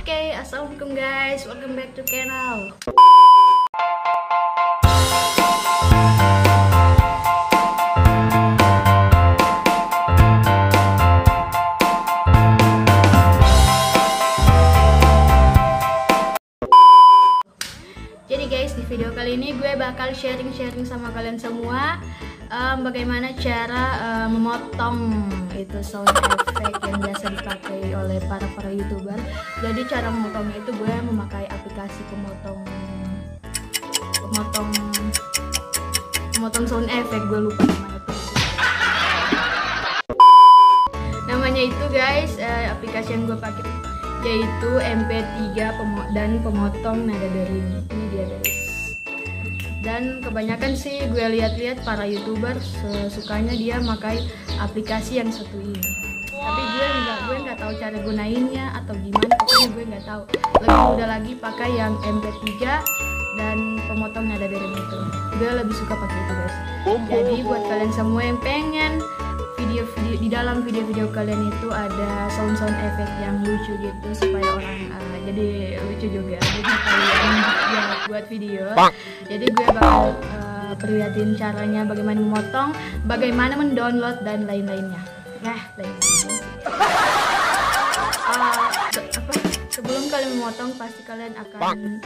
Oke, assalamualaikum guys, welcome back to channel. Jadi guys, di video kali ini gue bakal sharing sama kalian semua bagaimana cara memotong itu sound effect yang biasa dipakai oleh para YouTuber. Jadi cara memotongnya itu gue memakai aplikasi pemotong sound effect, gue lupa namanya itu guys. Aplikasi yang gue pakai yaitu MP3 dan pemotong nada dering. Ini dia guys. Dan kebanyakan sih gue lihat-lihat para YouTuber sukanya dia pakai aplikasi yang satu ini. Tapi gue nggak tahu cara gunainnya atau gimana, pokoknya gue nggak tahu. Lebih mudah lagi pakai yang MP3 dan pemotong nada dering itu. Gue lebih suka pakai itu guys. Jadi buat kalian semua yang pengen video-video di dalam video-video kalian itu ada sound efek yang lucu gitu supaya orang jadi lucu juga, jadi kalian ya buat video. Jadi gue bakal perlihatin caranya bagaimana memotong, bagaimana mendownload dan lain-lainnya. Sebelum kalian memotong pasti kalian akan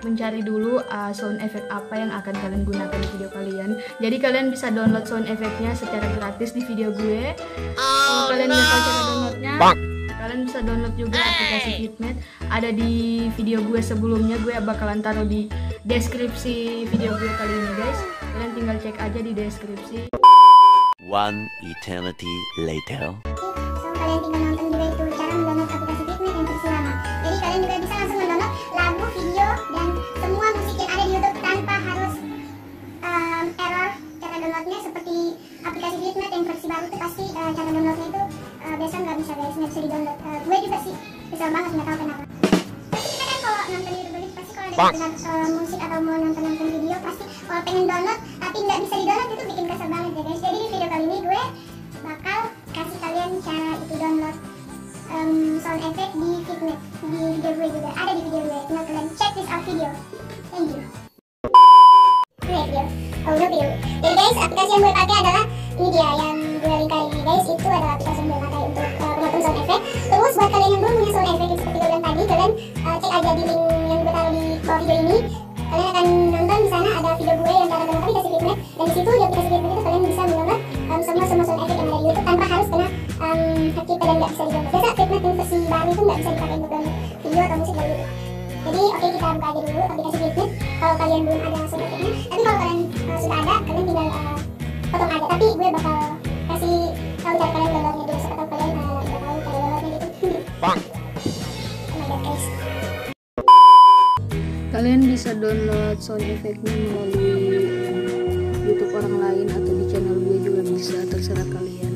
mencari dulu sound effect apa yang akan kalian gunakan di video kalian. Jadi kalian bisa download sound effectnya secara gratis di video gue. Kalau kalian nggak tahu cara downloadnya, kalian bisa download juga aplikasi Fitment. Ada di video gue sebelumnya, gue bakalan taruh di deskripsi video gue kali ini guys. Kalian tinggal cek aja di deskripsi. One eternity later. Kalian tinggal nonton juga itu cara mendownload aplikasi Fitment yang versi lama. Jadi kalian juga bisa langsung mendownload lagu, video, dan semua musik yang ada di YouTube tanpa harus error. Cara downloadnya seperti aplikasi Fitment yang versi baru itu pasti cara downloadnya itu biasa nggak bisa guys, nggak bisa di download. Gue juga sih kesel banget nggak tahu kenapa. Tapi kita kan kalau nonton YouTube itu pasti kalau ada dengar musik atau mau nonton video pasti kalau pengen download tapi nggak bisa di download itu bikin kesel banget ya guys. Jadi di video kali ini gue bakal kasih kalian cara itu download sound effect di Fitment. Di video gue juga ada di video gue. Tinggal kalian check this out video. Thank you. Video. Jadi guys, aplikasi yang gue pakai adalah ini dia yang gue lingkarin ini guys. Itu adalah aplikasi yang gue pakai untuk pemotong sound effect. Terus buat kalian yang belum punya sound effect seperti gue bilang tadi, kalian cek aja di link yang gue taruh di bawah video ini. Kalian akan nonton di sana ada video gue yang cara download aplikasi Fitment. Dan di situ di aplikasi Fitment itu kalian bisa mendownload semua sound effect yang ada di YouTube tanpa harus kena hak cipta dan nggak bisa di-download. Biasa Fitment yang versi baru itu nggak bisa dipakai untuk download video atau musik dari YouTube. Jadi oke, kita buka aja dulu aplikasi Fitment. Kalau kalian belum ada sound effect-nya, tapi kalau kalian sudah ada, kalian tinggal potong aja. Tapi gue bakal kasih tahu cara kalian downloadnya dulu. Siapa tahu kalian nggak tahu cara downloadnya gitu. Oh my god guys. Kalian bisa download sound effect-nya melalui YouTube orang lain atau di channel gue juga bisa, terserah kalian.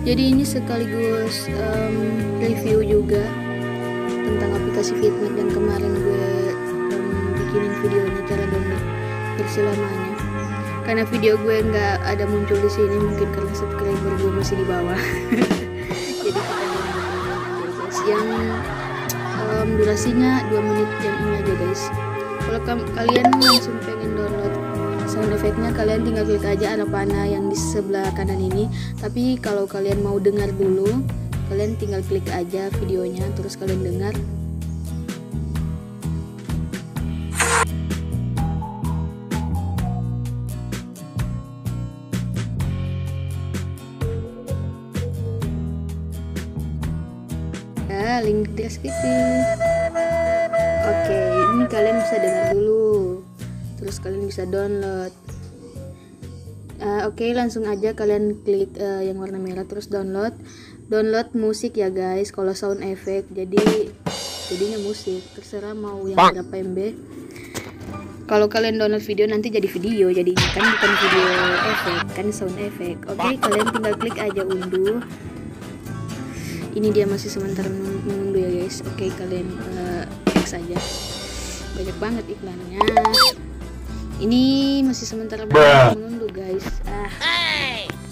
Jadi ini sekaligus review juga tentang aplikasi Fitment yang kemarin gue bikinin videonya cara download versi lamanya. Karena video gue nggak ada muncul di sini, mungkin karena subscriber gue masih di bawah. Jadi kita download aja guys. Yang durasinya 2 menit yang ini aja guys. Kalau kalian langsung pengen download sound effect-nya, kalian tinggal klik aja arah panah yang di sebelah kanan ini. Tapi kalau kalian mau dengar dulu, kalian tinggal klik aja videonya terus kalian dengar. Link di deskripsi. Oke, ini kalian bisa dengar dulu, terus kalian bisa download. Oke, langsung aja kalian klik yang warna merah terus download musik ya guys. Kalau sound effect jadinya musik, terserah mau yang berapa MB. Kalau kalian download video nanti jadi video, jadi kan bukan video efek, kan sound effect. Oke, kalian tinggal klik aja unduh. Ini dia masih sementara menunggu ya guys. Oke, kalian klik saja. Banyak banget iklannya. Ini masih sementara mengunduh guys.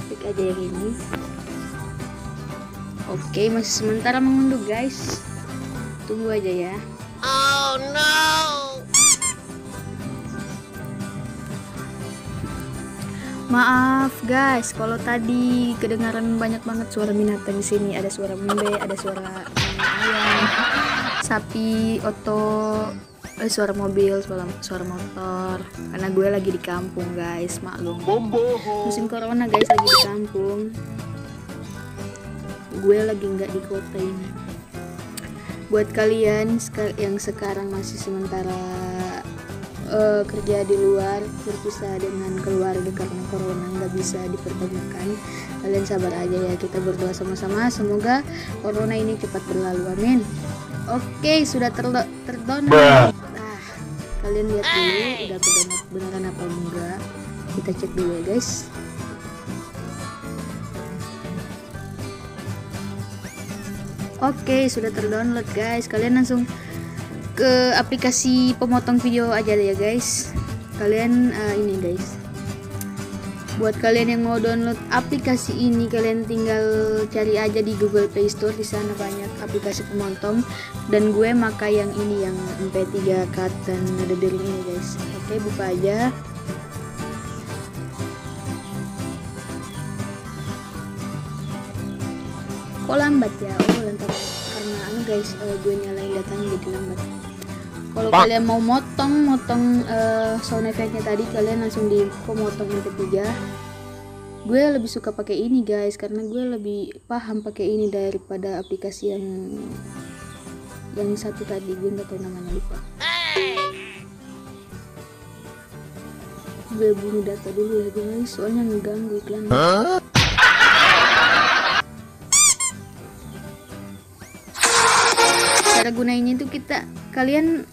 Klik aja yang ini. Oke, masih sementara mengunduh guys. Tunggu aja ya. Oh no. Maaf guys, kalau tadi kedengaran banyak banget suara binatang di sini. Ada suara bembe, ada suara ayam, sapi, suara mobil, suara motor. Karena gue lagi di kampung guys, maklum. Musim corona guys, lagi di kampung. Gue lagi nggak di kota ini. Buat kalian yang sekarang masih sementara kerja di luar, berpisah dengan keluarga karena corona nggak bisa dipertemukan, kalian sabar aja ya, kita berdoa sama-sama semoga corona ini cepat berlalu, amin. Oke, sudah terdownload. Nah, kalian lihat dulu udah terdownload beneran apa enggak, kita cek dulu ya guys. Oke, sudah terdownload guys. Kalian langsung ke aplikasi pemotong video aja deh ya guys. Kalian ini guys, buat kalian yang mau download aplikasi ini, kalian tinggal cari aja di Google Play Store. Di sana banyak aplikasi pemotong, dan gue makai yang ini, yang MP3 cut dan nada dering ini guys. Oke, buka aja. Kok lambat ya? Oh, lantar karena guys, gue nyalain datanya jadi lambat. Kalau kalian mau motong sound effect-nya tadi, kalian langsung di pemotong MP3. Gue lebih suka pakai ini guys, karena gue lebih paham pakai ini daripada aplikasi yang satu tadi, gue nggak tahu namanya, lupa. Gue bunuh data dulu ya guys, soalnya ngeganggu iklan. Cara gunainnya itu kalian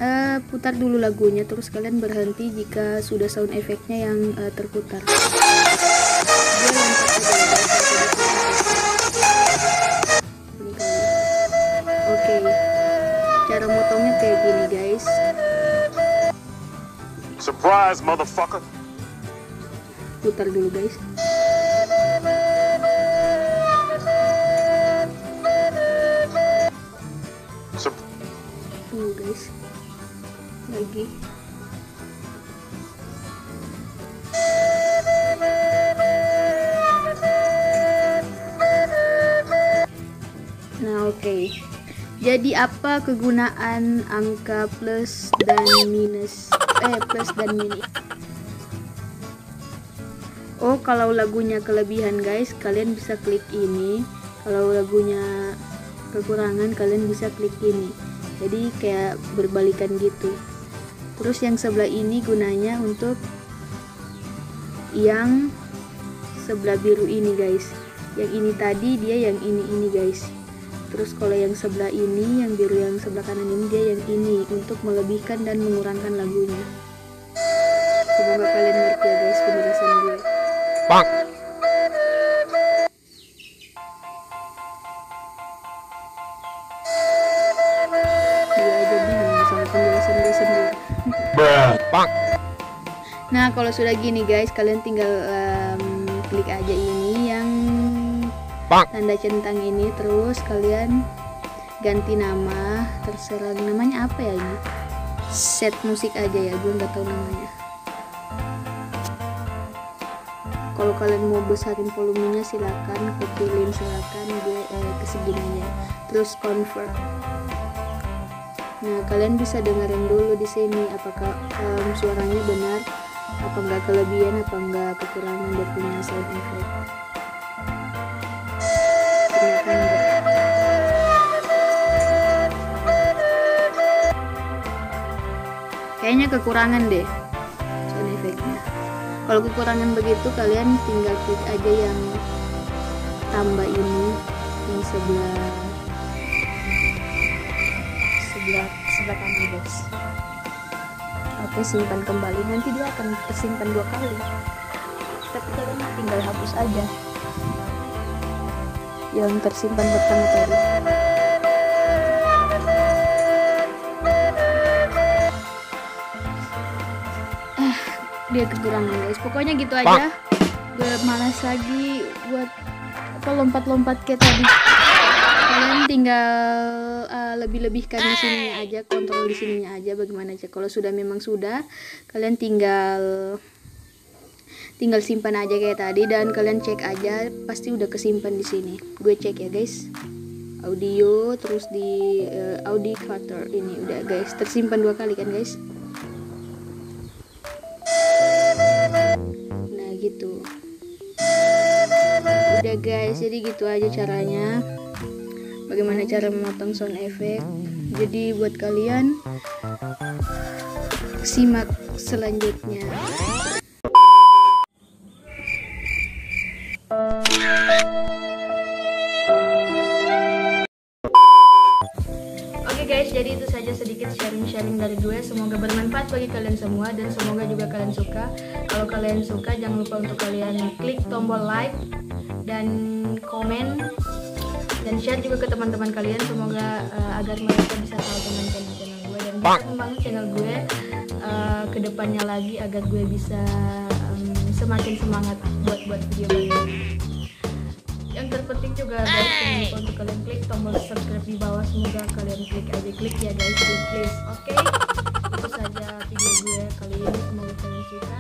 putar dulu lagunya, terus kalian berhenti jika sudah sound efeknya yang terputar. Oke, cara motongnya kayak gini guys. Surprise, motherfucker. Putar dulu guys. Tunggu guys, lagi. Nah oke. Jadi apa kegunaan angka plus dan minus? Plus dan minus. Oh, kalau lagunya kelebihan guys, kalian bisa klik ini. Kalau lagunya kekurangan, kalian bisa klik ini. Jadi kayak berbalikan gitu. Terus yang sebelah ini gunanya untuk yang sebelah biru ini guys. Yang ini tadi dia yang ini guys. Terus kalau yang sebelah ini, yang biru yang sebelah kanan ini, dia yang ini untuk melebihkan dan mengurangkan lagunya. Semoga kalian ngerti ya guys penjelasan gue. Bang. Nah kalau sudah gini guys, kalian tinggal klik aja ini yang tanda centang ini, terus kalian ganti nama, terserah namanya apa ya ini, set musik aja ya, gue nggak tahu namanya. Kalau kalian mau besarin volumenya silakan, kecilin silakan, gue kesegini aja. Terus convert. Nah kalian bisa dengerin dulu di sini apakah suaranya benar, apa enggak kelebihan, apa enggak kekurangan dia punya sound effect. Ternyata enggak. Kayaknya kekurangan deh sound effectnya. Kalau kekurangan begitu, kalian tinggal klik aja yang tambah ini, yang sebelah kanan guys. Oke, simpan kembali, nanti dia akan tersimpan 2 kali, tapi kalian tinggal hapus aja yang tersimpan pertama tadi. dia kekurangan guys. Pokoknya gitu aja. Gue malas lagi buat lompat-lompat kayak tadi. Kalian tinggal lebih-lebihkan di sininya aja, kontrol di sininya aja bagaimana aja. Kalau sudah memang sudah, kalian tinggal simpan aja kayak tadi, dan kalian cek aja pasti udah kesimpan di sini. Gue cek ya guys. Audio terus di audio cutter ini udah guys, tersimpan 2 kali kan guys. Nah gitu. Udah guys, jadi gitu aja caranya. Bagaimana cara memotong sound effect. Jadi buat kalian simak selanjutnya. Oke guys, jadi itu saja sedikit sharing-sharing dari gue. Semoga bermanfaat bagi kalian semua, dan semoga juga kalian suka. Kalau kalian suka, jangan lupa untuk kalian klik tombol like dan komen dan share juga ke teman-teman kalian. Semoga agar mereka bisa tahu tentang channel gue dan bisa membangun channel gue ke depannya lagi, agar gue bisa semakin semangat buat video ini. Yang terpenting juga guys, jangan lupa untuk kalian klik tombol subscribe di bawah. Semoga kalian klik ya guys, please. Oke, itu saja video gue kali ini. Semoga kalian suka.